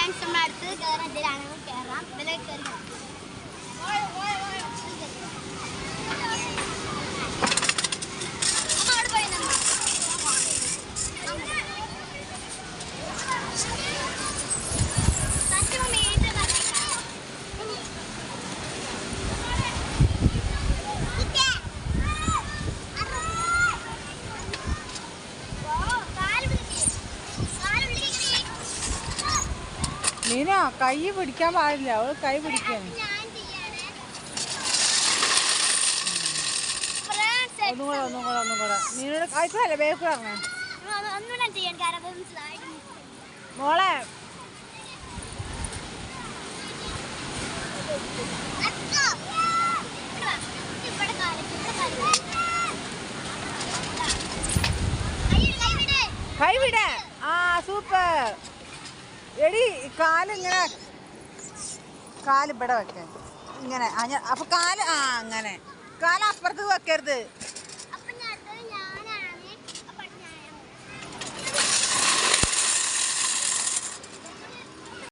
Friends നമ്മുടെ അടുത്ത് കയറാൻ ഇതിലാണ് കയറാം ഇതിലേക്ക് കയറി നീന കൈ പിടിക്കാൻ പാടില്ല, അവള് കൈ പിടിക്കാണ്. ഒന്നും കൂടെ നീനോട് കഴിച്ചല്ലേ ബേക്കൂടെ മോളെ. കൈ വിട. ആ സൂപ്പർ. എടി കാലിങ്ങനെ, കാല് ഇവിടെ വെക്ക ഇങ്ങനെ. അപ്പൊ കാല് അങ്ങനെ കാല് അപ്പുറത്ത് വെക്കരുത്.